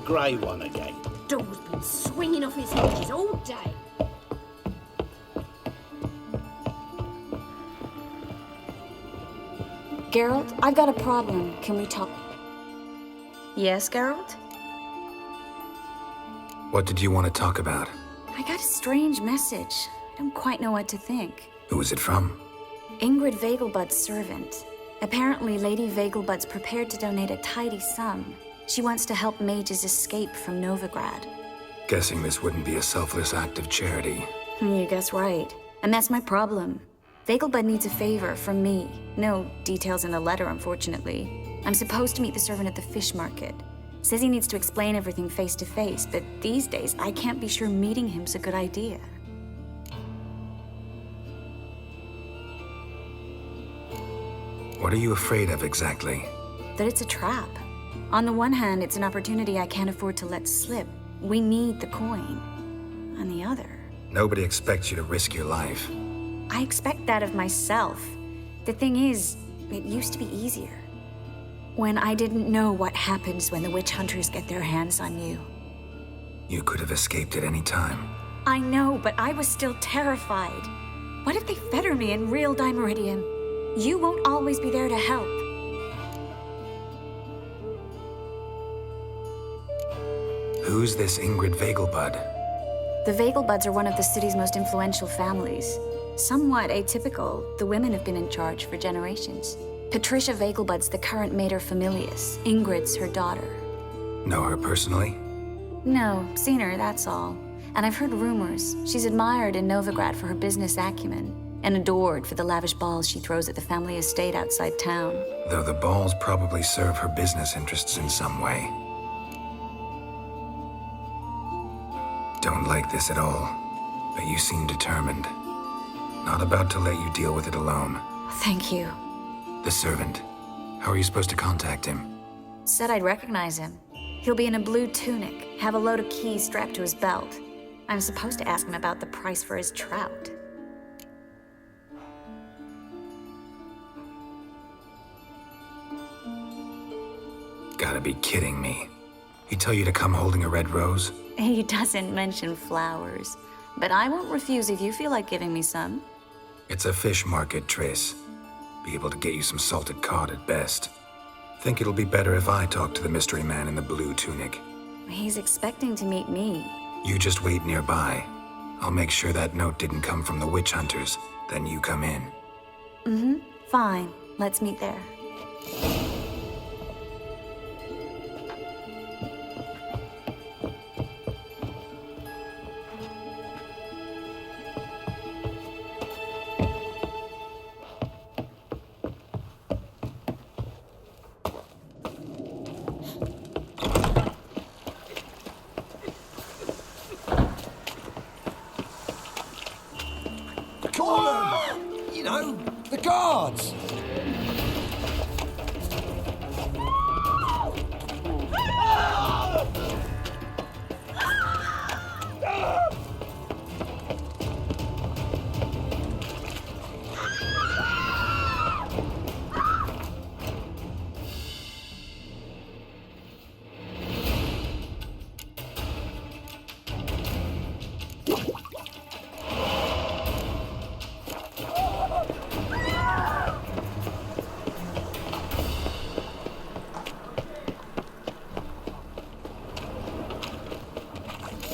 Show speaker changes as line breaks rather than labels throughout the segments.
grey one again.
Door's been swinging off its hinges all day.
Geralt, I've got a problem. Can we talk? Yes, Geralt?
What did you want to talk about?
I got a strange message. I don't quite know what to think.
Who was it from?
Ingrid Vegelbud's servant. Apparently, Lady Vegelbud's prepared to donate a tidy sum. She wants to help mages escape from Novigrad.
Guessing this wouldn't be a selfless act of charity.
You guess right. And that's my problem. Vegelbud needs a favor from me. No details in the letter, unfortunately. I'm supposed to meet the servant at the fish market. Says he needs to explain everything face to face, but these days I can't be sure meeting him's a good idea.
What are you afraid of exactly?
That it's a trap. On the one hand, it's an opportunity I can't afford to let slip. We need the coin. On the other...
Nobody expects you to risk your life.
I expect that of myself. The thing is, it used to be easier. When I didn't know what happens when the witch hunters get their hands on you.
You could have escaped at any time.
I know, but I was still terrified. What if they fetter me in real Dimeridium? You won't always be there to help.
Who's this Ingrid Vegelbud?
The Vegelbuds are one of the city's most influential families. Somewhat atypical, the women have been in charge for generations. Patricia Vegelbud's the current mater familias. Ingrid's her daughter.
Know her personally?
No, seen her, that's all. And I've heard rumors. She's admired in Novigrad for her business acumen, and adored for the lavish balls she throws at the family estate outside town.
Though the balls probably serve her business interests in some way. Don't like this at all, but you seem determined. Not about to let you deal with it alone.
Thank you.
The servant. How are you supposed to contact him?
Said I'd recognize him. He'll be in a blue tunic, have a load of keys strapped to his belt. I'm supposed to ask him about the price for his trout.
Gotta be kidding me. He tell you to come holding a red rose?
He doesn't mention flowers, but I won't refuse if you feel like giving me some.
It's a fish market, Triss. Be able to get you some salted cod at best. Think it'll be better if I talk to the mystery man in the blue tunic.
He's expecting to meet me.
You just wait nearby. I'll make sure that note didn't come from the witch hunters. Then you come in.
Mm-hmm. Fine. Let's meet there.
You know, the guards!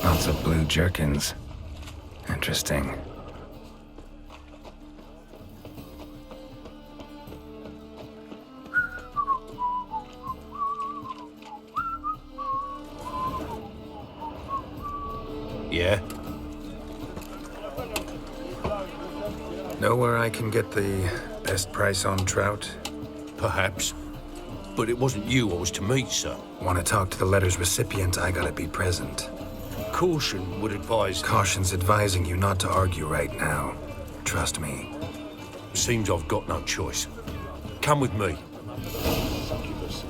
Lots of blue jerkins. Interesting.
Yeah?
Know where I can get the best price on trout?
Perhaps. But it wasn't you I was to meet, sir.
Want to talk to the letter's recipient, I gotta be present.
Caution would advise...
Caution's advising you not to argue right now. Trust me.
Seems I've got no choice. Come with me.
Succubus.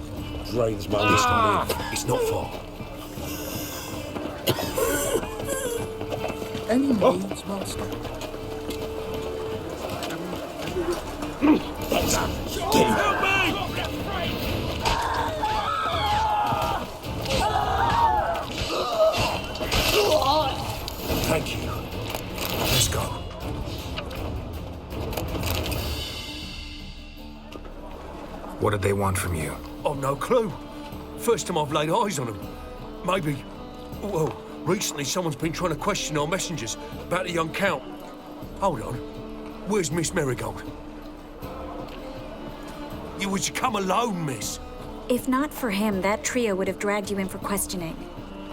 Drains my list.
It's not far.
Any needs, master?
Help me!
What did they want from you?
I've no clue. First time I've laid eyes on them. Maybe... Well, recently someone's been trying to question our messengers about the young Count. Hold on. Where's Miss Marigold? You was to come alone, miss.
If not for him, that trio would have dragged you in for questioning.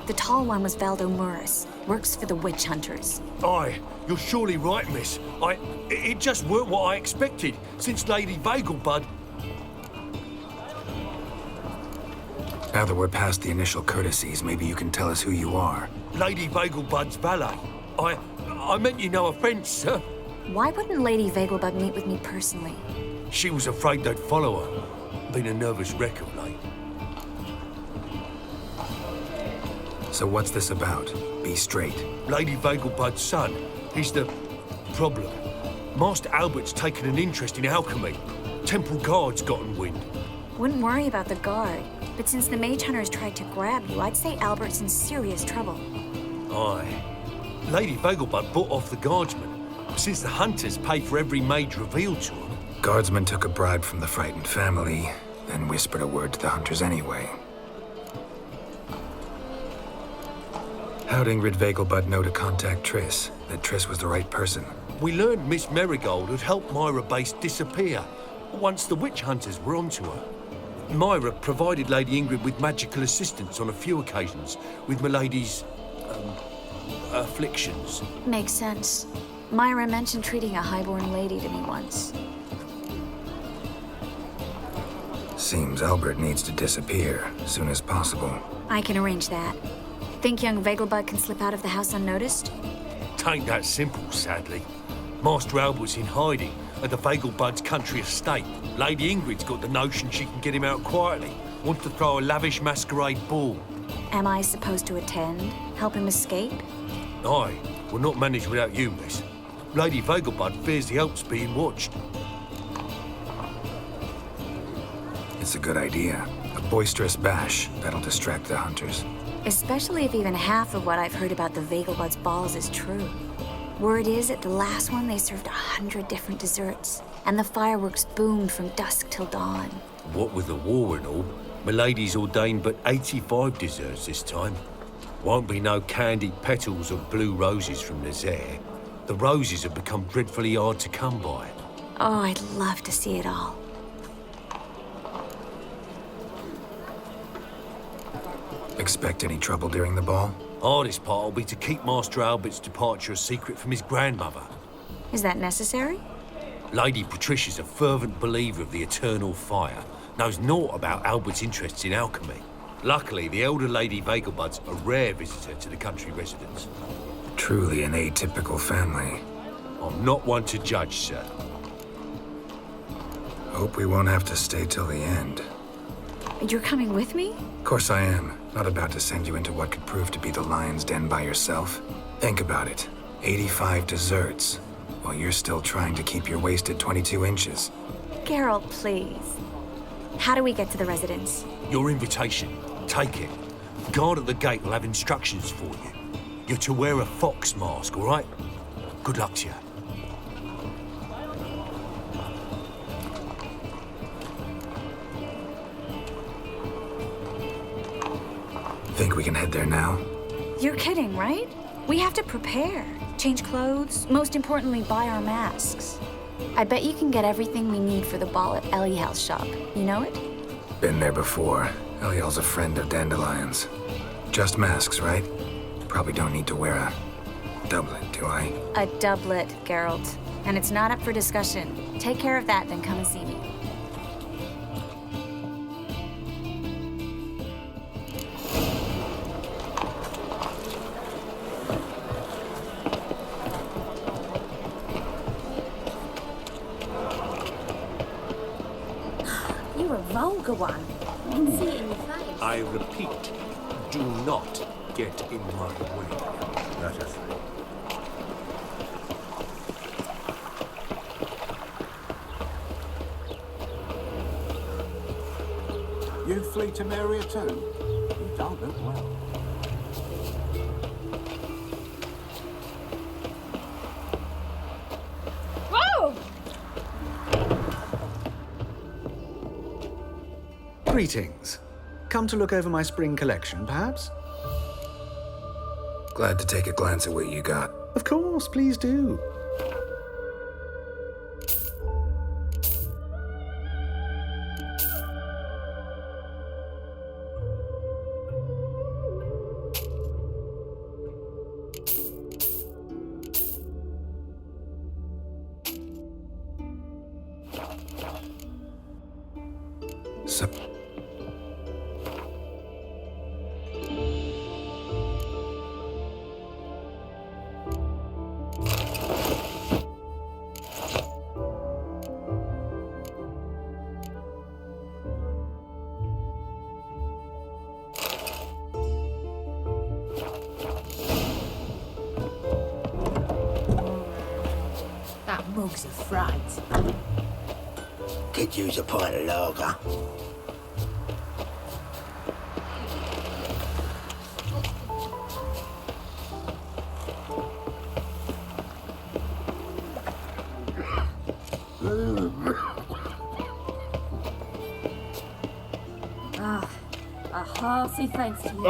The tall one was Valdo Muris, works for the witch hunters.
Aye, you're surely right, miss. It just weren't what I expected, since Lady Vagelbud...
Now that we're past the initial courtesies, maybe you can tell us who you are.
Lady Vagelbud's valet. I meant you no offence, sir.
Why wouldn't Lady Vagelbud meet with me personally?
She was afraid they'd follow her. Been a nervous wreck of late.
So what's this about? Be straight.
Lady Vagelbud's son. He's the problem. Master Albert's taken an interest in alchemy. Temple guards gotten wind.
Wouldn't worry about the guard, but since the mage hunters tried to grab you, I'd say Albert's in serious trouble.
Aye. Lady Vagelbud bought off the guardsmen, since the hunters pay for every mage revealed to them.
Guardsmen took a bribe from the frightened family, then whispered a word to the hunters anyway. How'd Ingrid Vagelbud know to contact Triss? That Triss was the right person?
We learned Miss Marigold had helped Myra Base disappear once the witch hunters were onto her. Myra provided Lady Ingrid with magical assistance on a few occasions with Milady's, afflictions.
Makes sense. Myra mentioned treating a highborn lady to me once.
Seems Albert needs to disappear as soon as possible.
I can arrange that. Think young Vagelbud can slip out of the house unnoticed?
Tain't that simple, sadly. Master Albert's in hiding at the Vagelbud's country estate. Lady Ingrid's got the notion she can get him out quietly. Wants to throw a lavish masquerade ball.
Am I supposed to attend? Help him escape?
Aye, we'll not manage without you, miss. Lady Vagelbud fears the Alps being watched.
It's a good idea. A boisterous bash that'll distract the hunters.
Especially if even half of what I've heard about the Vagelbud's balls is true. Word is, at the last one, they served 100 different desserts, and the fireworks boomed from dusk till dawn.
What with the war and all, Milady's ordained but 85 desserts this time. Won't be no candied petals or blue roses from Nazaire. The roses have become dreadfully hard to come by.
Oh, I'd love to see it all.
Expect any trouble during the ball?
Hardest part will be to keep Master Albert's departure a secret from his grandmother.
Is that necessary?
Lady Patricia's a fervent believer of the eternal fire, knows naught about Albert's interests in alchemy. Luckily, the elder Lady Vagelbud's a rare visitor to the country residence.
Truly an atypical family.
I'm not one to judge, sir.
Hope we won't have to stay till the end.
You're coming with me?
Of course I am. Not about to send you into what could prove to be the lion's den by yourself. Think about it. 85 desserts, while you're still trying to keep your waist at 22 inches.
Geralt, please. How do we get to the residence?
Your invitation. Take it. Guard at the gate will have instructions for you. You're to wear a fox mask, all right? Good luck to you.
Think we can head there now?
You're kidding, right? We have to prepare. Change clothes, most importantly, buy our masks. I bet you can get everything we need for the ball at Eliel's shop. You know it?
Been there before. Eliel's a friend of Dandelion's. Just masks, right? Probably don't need to wear a doublet, do I?
A doublet, Geralt. And it's not up for discussion. Take care of that, then come and see me.
You're a vulgar one. I can see it in your face.
I repeat, do not get in my way. Not a thing.
You flee to Maria too? You don't look well.
Whoa!
Greetings. Come to look over my spring collection, perhaps?
Glad to take a glance at what you got.
Of course, please do.
So,
That mug's a fright.
Could use a pint of lager.
A hearty thanks to you.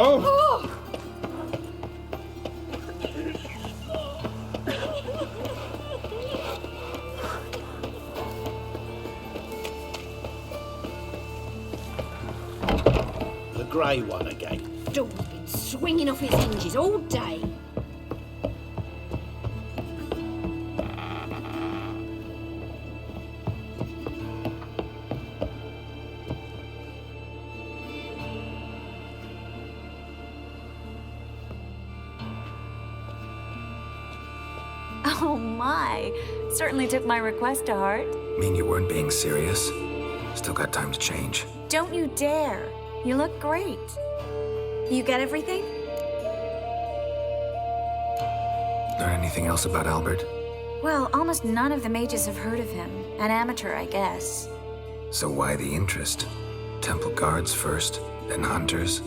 The grey one again.
Dawn's been swinging off its hinges all day.
Oh my. Certainly took my request to heart.
mean you weren't being serious? Still got time to change.
Don't you dare. You look great. You get everything?
Learn anything else about Albert?
Well, almost none of the mages have heard of him. An amateur, I guess.
So why the interest? Temple guards first, then hunters?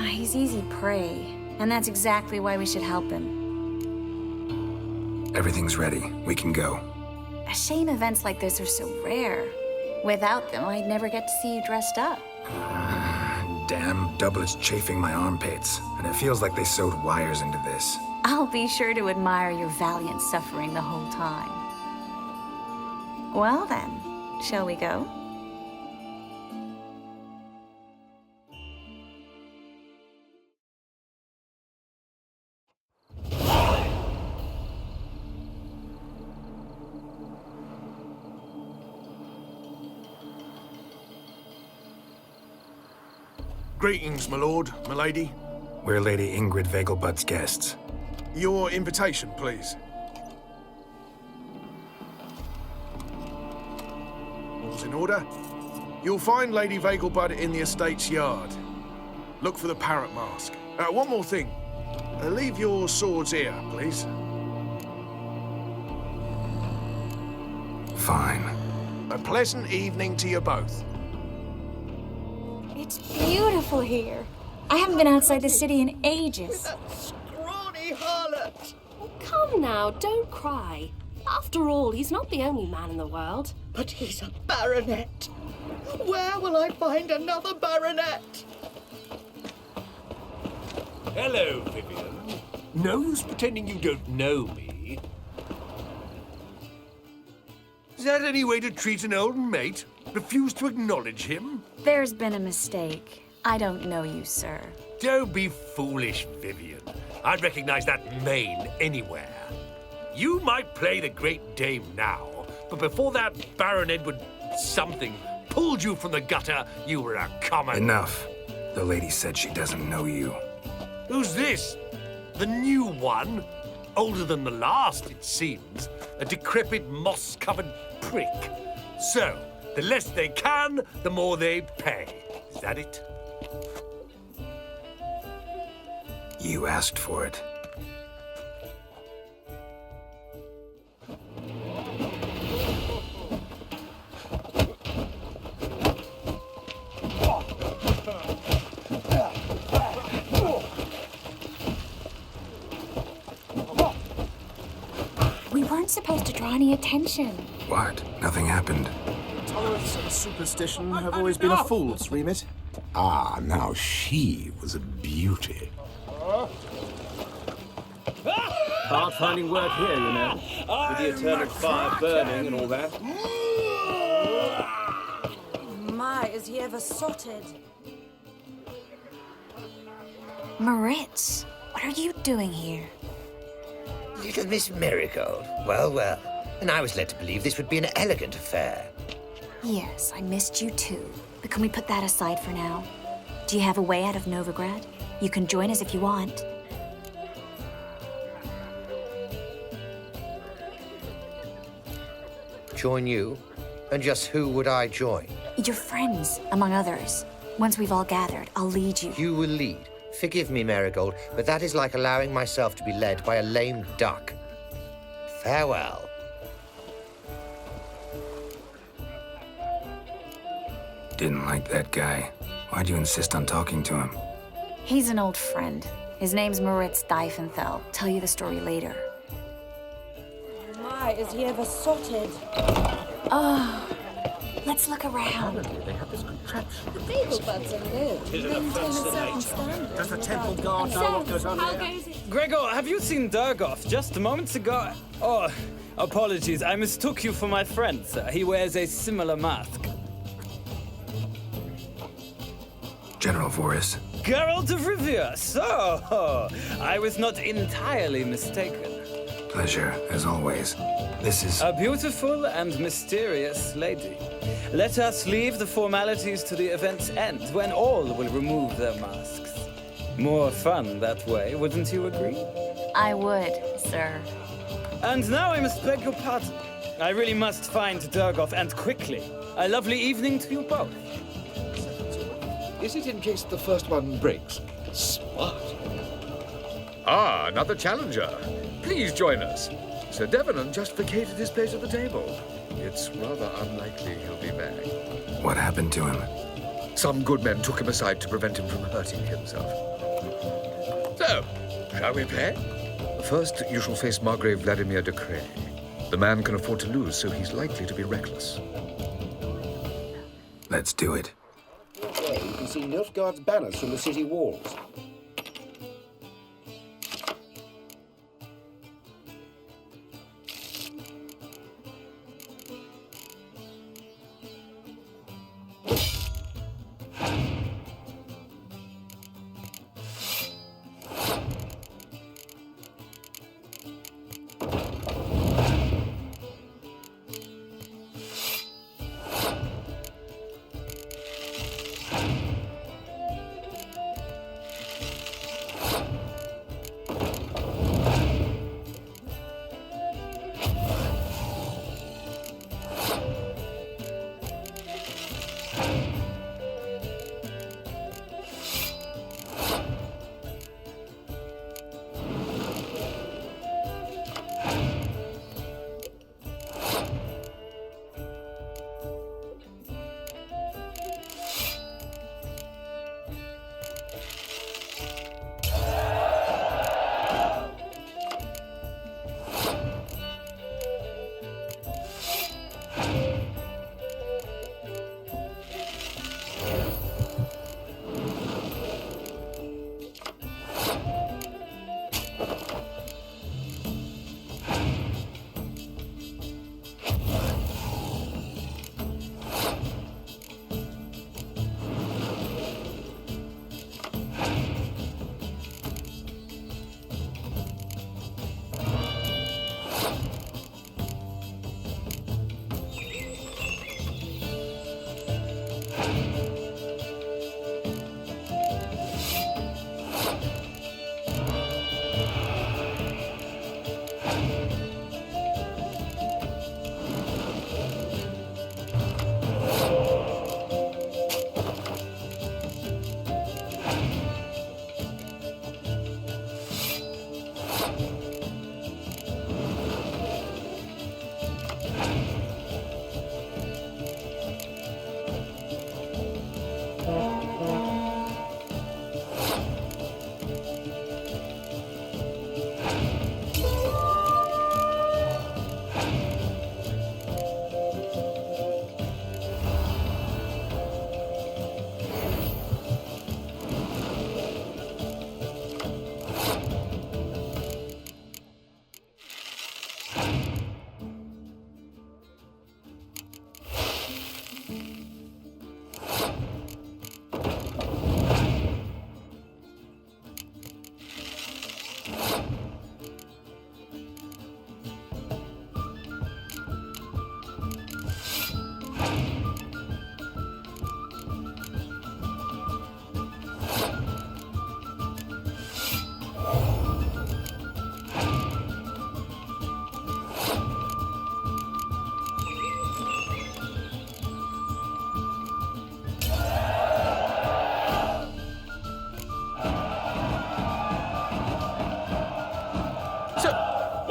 He's easy prey, and that's exactly why we should help him.
Everything's ready. We can go.
A shame events like this are so rare. Without them, I'd never get to see you dressed up.
Damn doublets chafing my armpits, and it feels like they sewed wires into this.
I'll be sure to admire your valiant suffering the whole time. Well then, shall we go?
Greetings, my lord, my lady.
We're Lady Ingrid Vegelbud's guests.
Your invitation, please. All's in order. You'll find Lady Vegelbud in the estate's yard. Look for the parrot mask. One more thing. Leave your swords here, please.
Fine.
A pleasant evening to you both.
It's beautiful here. I haven't been outside the city in ages.
Scrawny harlot!
Come now, don't cry. After all, he's not the only man in the world.
But he's a baronet. Where will I find another baronet?
Hello, Vivian. No use pretending you don't know me. Is that any way to treat an old mate? Refuse to acknowledge him?
There's been a mistake. I don't know you, sir.
Don't be foolish, Vivian. I'd recognize that mane anywhere. You might play the Great Dame now, but before that Baron Edward something pulled you from the gutter, you were a common...
Enough. The lady said she doesn't know you.
Who's this? The new one? Older than the last, it seems. A decrepit, moss-covered prick. So, the less they can, the more they pay. Is that it?
You asked for it.
We weren't supposed supposed to draw any attention.
What? Nothing happened.
Tolerance and superstition have always been a fool's remit.
Ah, now she was a beauty.
Hard finding work here, you know, with the eternal fire burning and all that.
My, is he ever sotted?
Moritz, what are you doing here?
Little Miss Marigold. Well, well. And I was led to believe this would be an elegant affair.
Yes, I missed you too. But can we put that aside for now? Do you have a way out of Novigrad? You can join us if you want.
Join you? And just who would I join?
Your friends, among others. Once we've all gathered, I'll lead you.
You will lead. Forgive me, Marigold, but that is like allowing myself to be led by a lame duck. Farewell.
Didn't like that guy. Why'd you insist on talking to him?
He's an old friend. His name's Moritz Diefenthal. Tell you the story later.
My, is he ever sotted?
Oh, let's look around.
They have this contraption.
The Beaglebuds are new.
Is it a
Maintain a
fascinating?
certain standard.
Does the temple guard know what goes on
How
here?
goes it?
Gregor, have you seen Durgoff just moments ago? Oh, apologies. I mistook you for my friend, sir. He wears a similar mask.
General Voris.
Geralt of Rivia. So, I was not entirely mistaken.
Pleasure, as always. This is...
A beautiful and mysterious lady. Let us leave the formalities to the event's end, when all will remove their masks. More fun that way, wouldn't you agree?
I would, sir.
And now I must beg your pardon. I really must find Durgoff, and quickly. A lovely evening to you both.
Is it in case the first one breaks? Smart.
Ah, another challenger. Please join us. Sir Devenant just vacated his place at the table. It's rather unlikely he'll be back.
What happened to him?
Some good men took him aside to prevent him from hurting himself. So, shall we play? First, you shall face Margrave Vladimir de Cray. The man can afford to lose, so he's likely to be reckless.
Let's do it.
There, you can see Nilfgaard's banners from the city walls.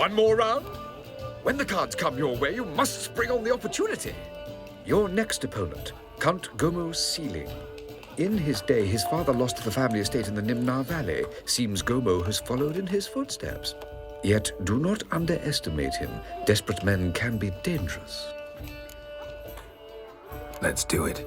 one more round? When the cards come your way, you must spring on the opportunity. Your next opponent, Count Gomo Sealing. In his day, his father lost the family estate in the Nimnar Valley. Seems Gomo has followed in his footsteps. Yet do not underestimate him. Desperate men can be dangerous.
Let's do it.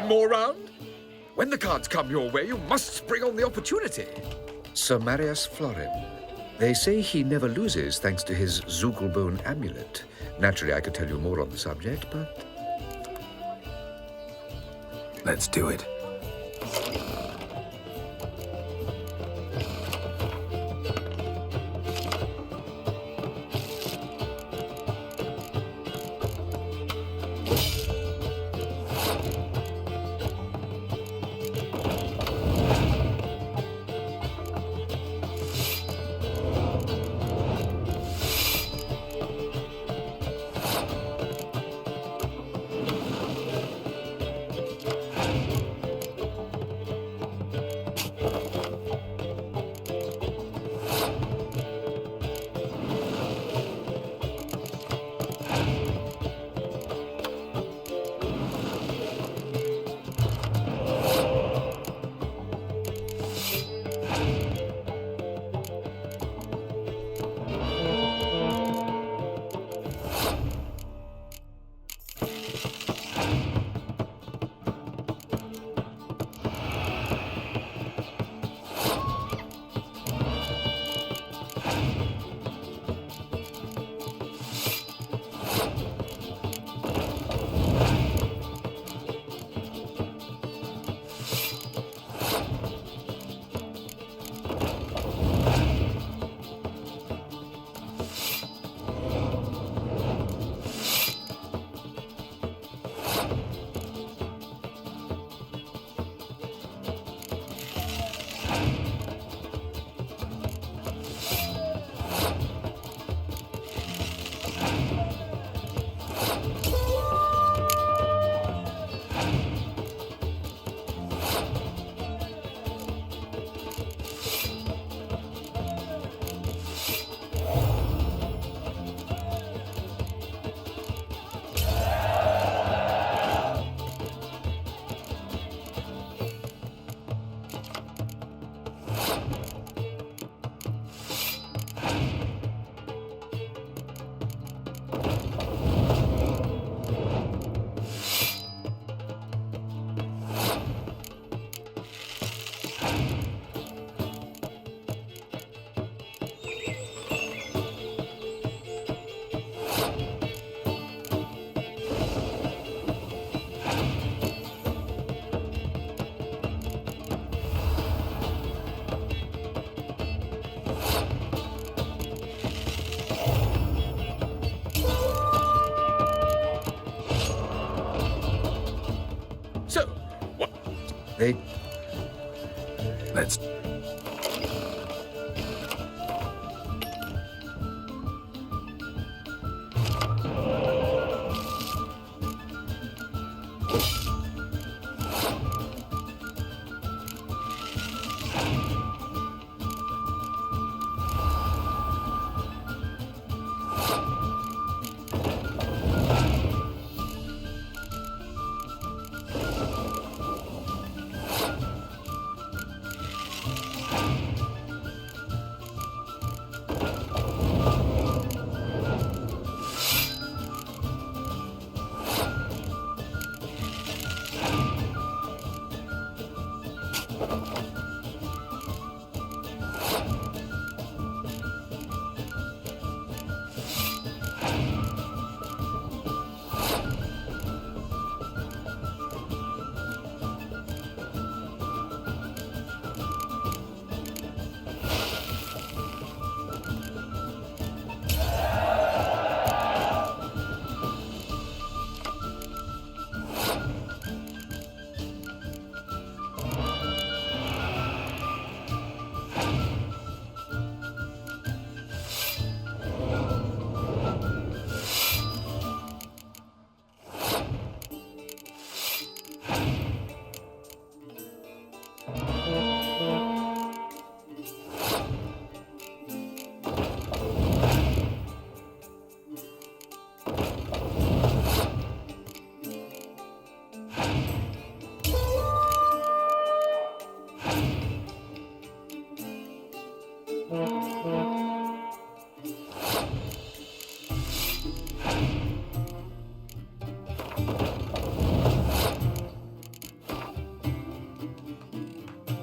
One more round? When the cards come your way, you must spring on the opportunity. Sir Marius Florin. They say he never loses thanks to his Zugelbone amulet. Naturally, I could tell you more on the subject, but...
Let's do it. Let's...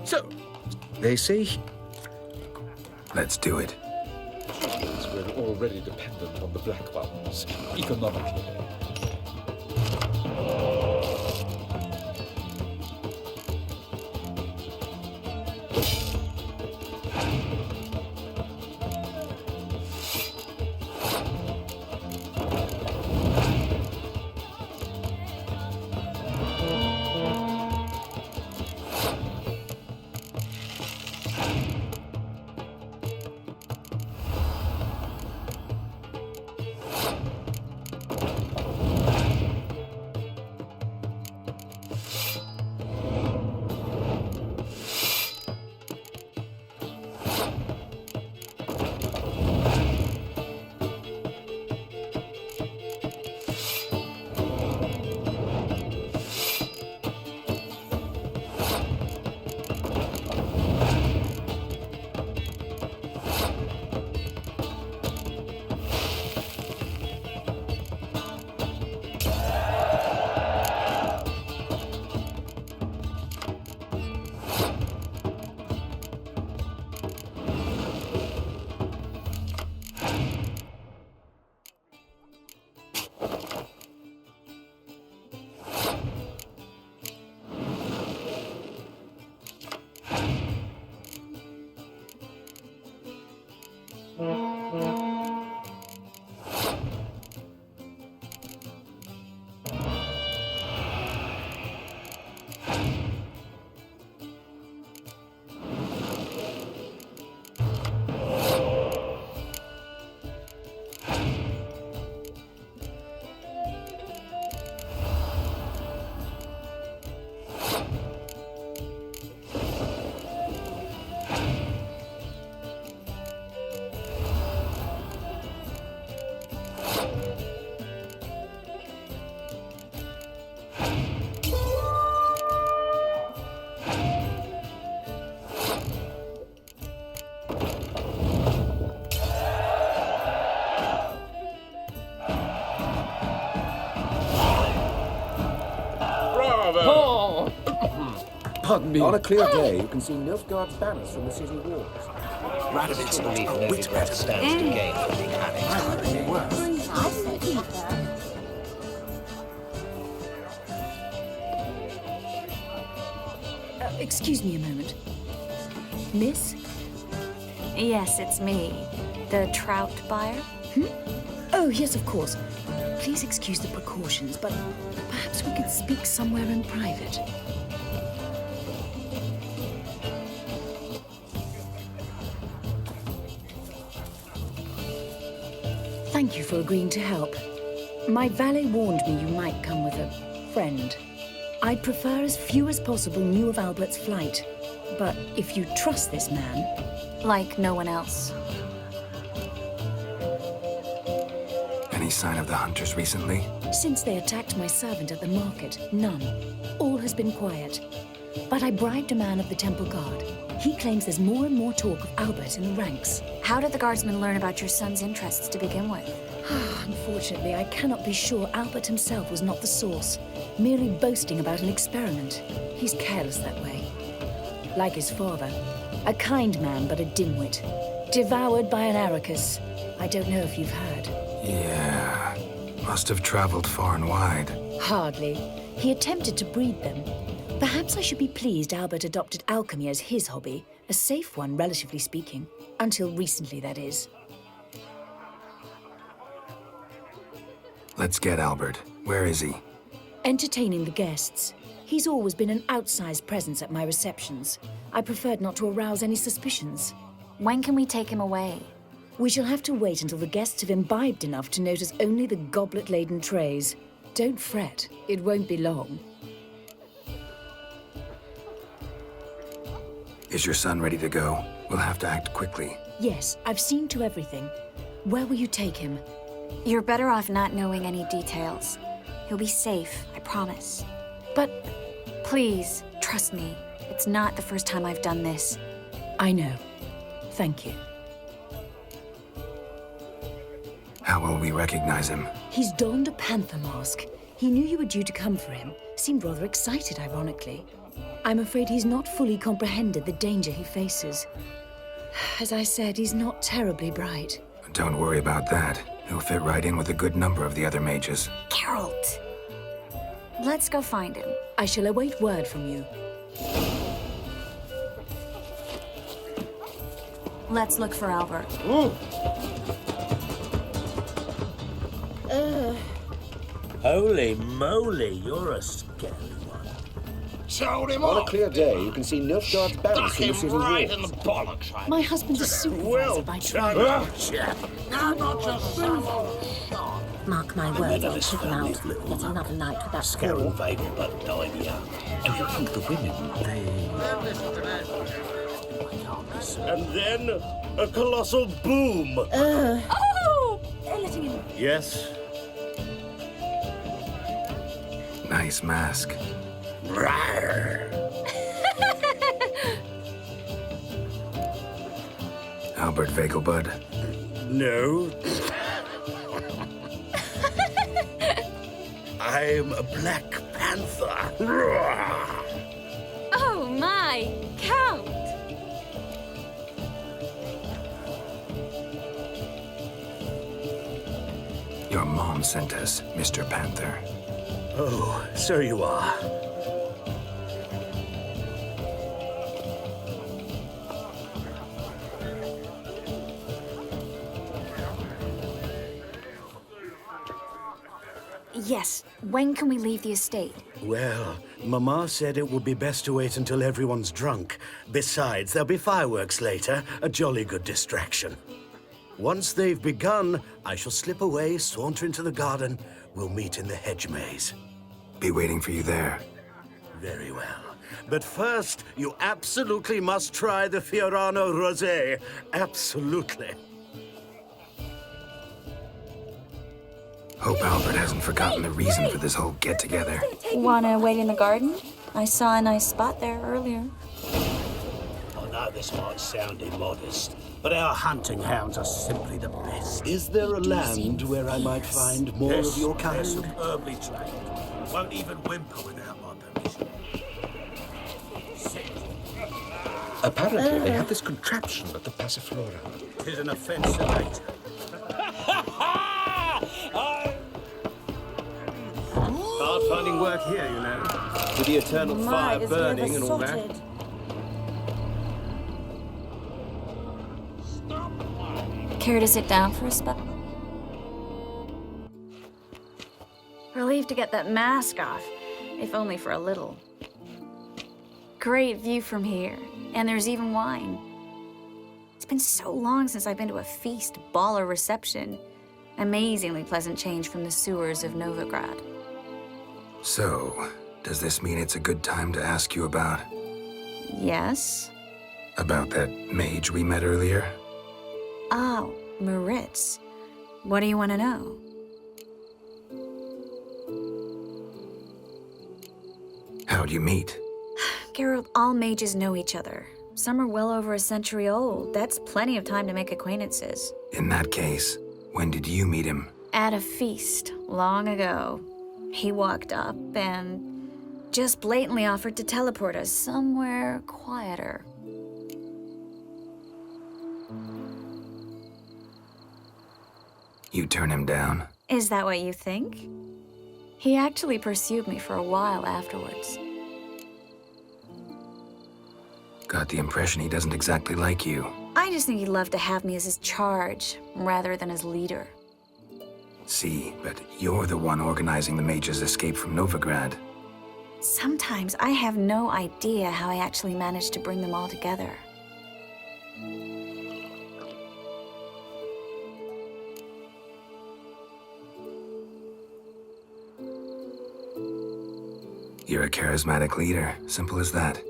So, they say...
Let's do it.
We're already dependent on the Black Ones, economically.
Pardon me. On a clear day, you can see Nilfgaard's banners from the city walls.
Radovid's belief in every breath stands to gain from being annexed.
Excuse me a moment. Miss? Yes, it's me. The trout buyer? Oh, yes, of course. Please excuse the precautions, but perhaps we could speak somewhere in private.
Thank you for agreeing to help. My valet warned me you might come with a friend. I'd prefer as few as possible knew of Albert's flight. But if you trust this man...
Like no one else.
Any sign of the hunters recently?
Since they attacked my servant at the market, none. All has been quiet. But I bribed a man of the Temple Guard. He claims there's more and more talk of Albert in the ranks.
How did the guardsmen learn about your son's interests to begin with?
Unfortunately, I cannot be sure Albert himself was not the source, merely boasting about an experiment. He's careless that way. Like his father. A kind man, but a dimwit. Devoured by an Arrakis. I don't know if you've heard.
Yeah. Must have traveled far and wide.
Hardly. He attempted to breed them. Perhaps I should be pleased Albert adopted alchemy as his hobby. A safe one, relatively speaking. Until recently, that is.
Let's get Albert. Where is he?
Entertaining the guests. He's always been an outsized presence at my receptions. I preferred not to arouse any suspicions.
When can we take him away?
We shall have to wait until the guests have imbibed enough to notice only the goblet-laden trays. Don't fret, it won't be long.
Is your son ready to go? We'll have to act quickly.
Yes, I've seen to everything. Where will you take him?
You're better off not knowing any details. He'll be safe, I promise.
But...
Please, trust me. It's not the first time I've done this.
I know. Thank you.
How will we recognize him?
He's donned a panther mask. He knew you were due to come for him. Seemed rather excited, ironically. I'm afraid he's not fully comprehended the danger he faces. As I said, he's not terribly bright.
Don't worry about that. He'll fit right in with a good number of the other mages.
Geralt! Let's go find him.
I shall await word from you.
Let's look for Albert.
Holy moly, you're a scary one.
Sold him
On a
off.
clear day, you can see Nilfgaard's banners from the city
right in
walls.
the bollocks.
My husband's a supervisor by trade.
Now not just
Mark my words, I'll kick him out. Get another night with that
Scarron
fool.
Vagel, but dying young.
Do you think the women, they...
And then a colossal boom.
Oh! They're letting him.
Yes.
Nice mask. Albert Vegelbud.
No. I'm a Black Panther.
Oh my, Count!
Your mom sent us, Mr. Panther.
Oh, so you are.
Yes, when can we leave the estate?
Well, Mama said it would be best to wait until everyone's drunk. Besides, there'll be fireworks later, a jolly good distraction. Once they've begun, I shall slip away, saunter into the garden. We'll meet in the hedge maze.
Be waiting for you there.
Very well. But first, you absolutely must try the Fiorano Rosé. Absolutely.
Hope Albert hasn't forgotten the reason for this whole get-together.
Wanna wait in the garden? I saw a nice spot there earlier.
I know this might sound immodest, but our hunting hounds are simply the best.
Is there a land where I might find more of your kind?
They're superbly trained. Won't even whimper without my permission.
Apparently, they have this contraption at the Passiflora.
Tis an offence to nature.
Hard finding work here, you know. With the eternal fire burning and all that.
Care to sit down for a spell? Relieved to get that mask off, if only for a little. Great view from here, and there's even wine. It's been so long since I've been to a feast, ball, or reception. Amazingly pleasant change from the sewers of Novigrad.
So, does this mean it's a good time to ask you about...
Yes?
About that mage we met earlier?
Oh, Maritz. What do you want to know?
How'd you meet?
Geralt, all mages know each other. Some are well over a century old. That's plenty of time to make acquaintances.
In that case, when did you meet him?
At a feast, long ago. He walked up and just blatantly offered to teleport us somewhere quieter.
You turn him down?
Is that what you think? He actually pursued me for a while afterwards.
Got the impression he doesn't exactly like you.
I just think he'd love to have me as his charge, rather than his leader.
See, but you're the one organizing the mage's escape from Novigrad.
Sometimes I have no idea how I actually managed to bring them all together.
You're a charismatic leader, simple as that.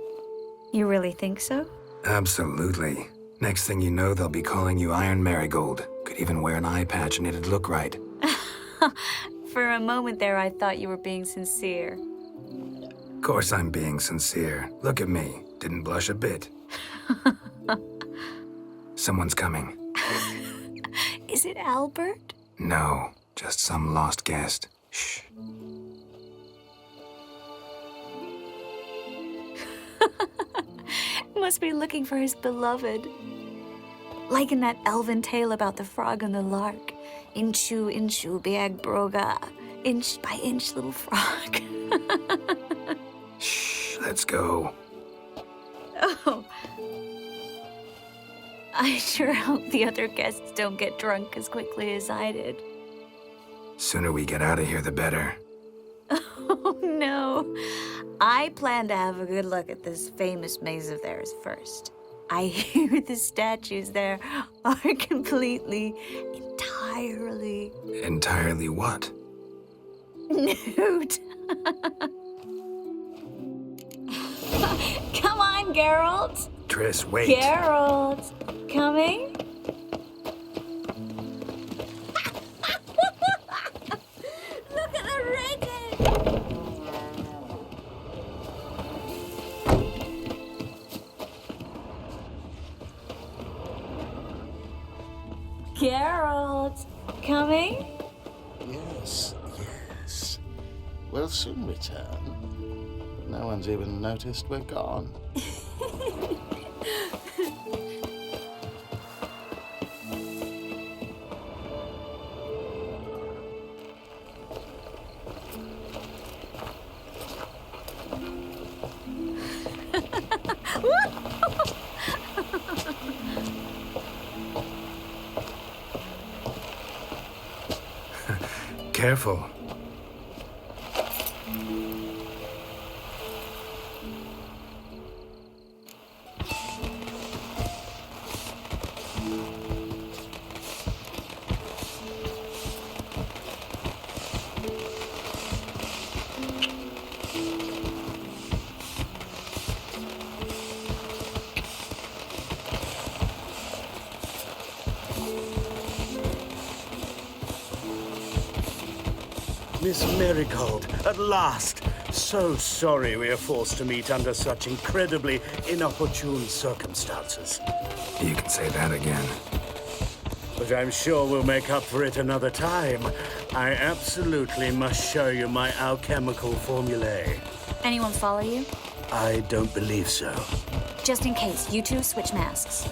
You really think so?
Absolutely. Next thing you know, they'll be calling you Iron Marigold. Could even wear an eye patch and it'd look right.
For a moment there, I thought you were being sincere.
Of course I'm being sincere. Look at me. Didn't blush a bit. Someone's coming.
Is it Albert?
No, just some lost guest. Shh.
Must be looking for his beloved. Like in that elven tale about the frog and the lark. Inchu, inchu, biag broga. Inch by inch, little frog.
Shh, let's go.
Oh. I sure hope the other guests don't get drunk as quickly as I did.
Sooner we get out of here, the better.
Oh, no. I plan to have a good look at this famous maze of theirs first. I hear the statues there are completely, entirely...
Entirely what?
Nude. Come on, Geralt.
Triss, wait.
Geralt, coming? Look at the rating! Geralt, coming?
Yes, yes. We'll soon return. No one's even noticed we're gone.
Careful.
Miss Marigold, at last! So sorry we are forced to meet under such incredibly inopportune circumstances.
You can say that again.
But I'm sure we'll make up for it another time. I absolutely must show you my alchemical formulae.
Anyone follow you?
I don't believe so.
Just in case, you two switch masks.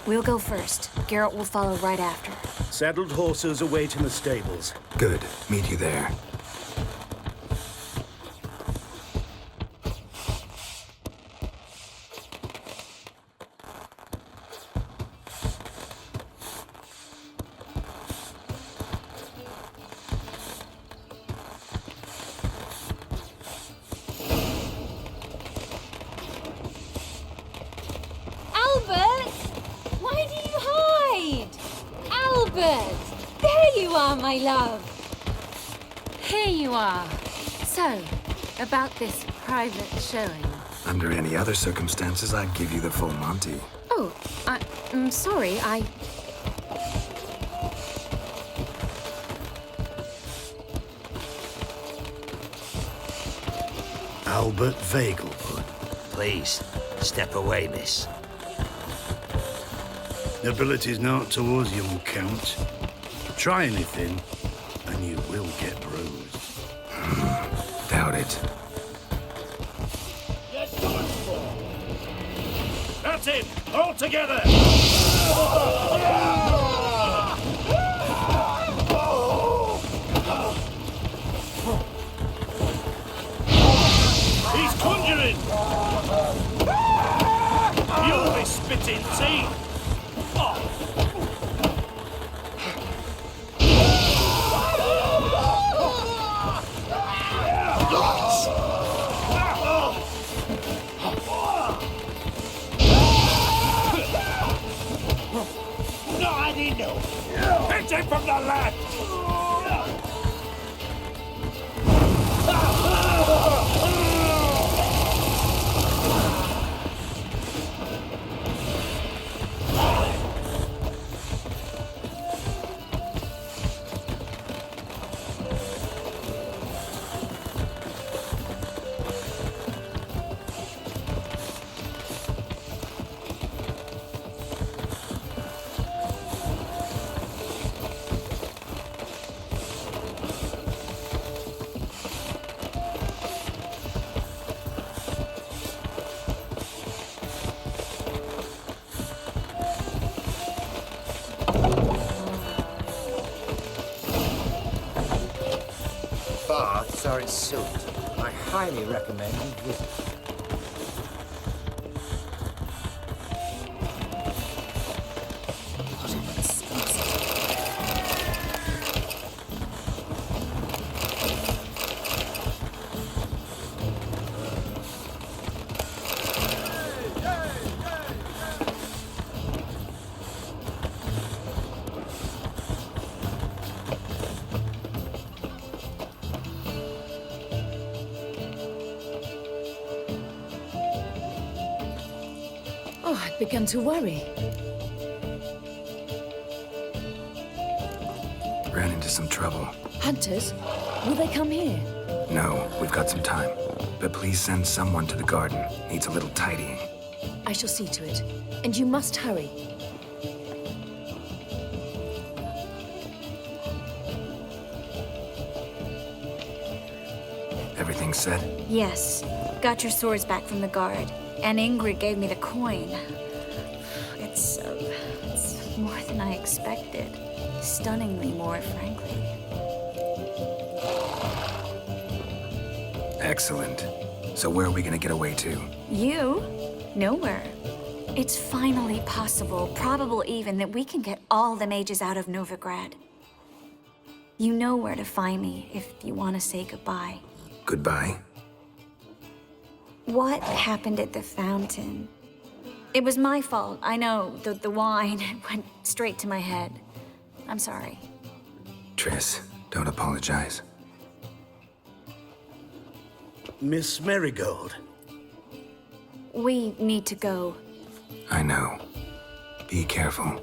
We'll go first. Geralt will follow right after.
Saddled horses await in the stables.
Good. Meet you there.
Albert! Why do you hide?
Albert! There you are, my love.
Here you are. So, about this private showing.
Under any other circumstances, I'd give you the full Monty.
Oh, I'm sorry,
Albert Vegelbud.
Please, step away, miss.
Nobility's not towards young Count. Try anything, and you will get bruised.
Doubt it.
That's it! All together! He's conjuring! You'll be spitting teeth! No, I didn't know. Hit him from the left!
Baths are its suit. I highly recommend you visit.
Oh, I'd begun to worry.
Ran into some trouble.
Hunters? Will they come here?
No, we've got some time. But please send someone to the garden. Needs a little tidying.
I shall see to it. And you must hurry.
Everything set?
Yes. Got your swords back from the guard. And Ingrid gave me the coin. It's more than I expected. Stunningly more, frankly.
Excellent. So where are we gonna get away to?
You? Nowhere. It's finally possible, probable even, that we can get all the mages out of Novigrad. You know where to find me if you want to say goodbye.
Goodbye?
What happened at the fountain? It was my fault, I know. The wine went straight to my head. I'm sorry.
Triss, don't apologize.
Miss Marigold.
We need to go.
I know. Be careful.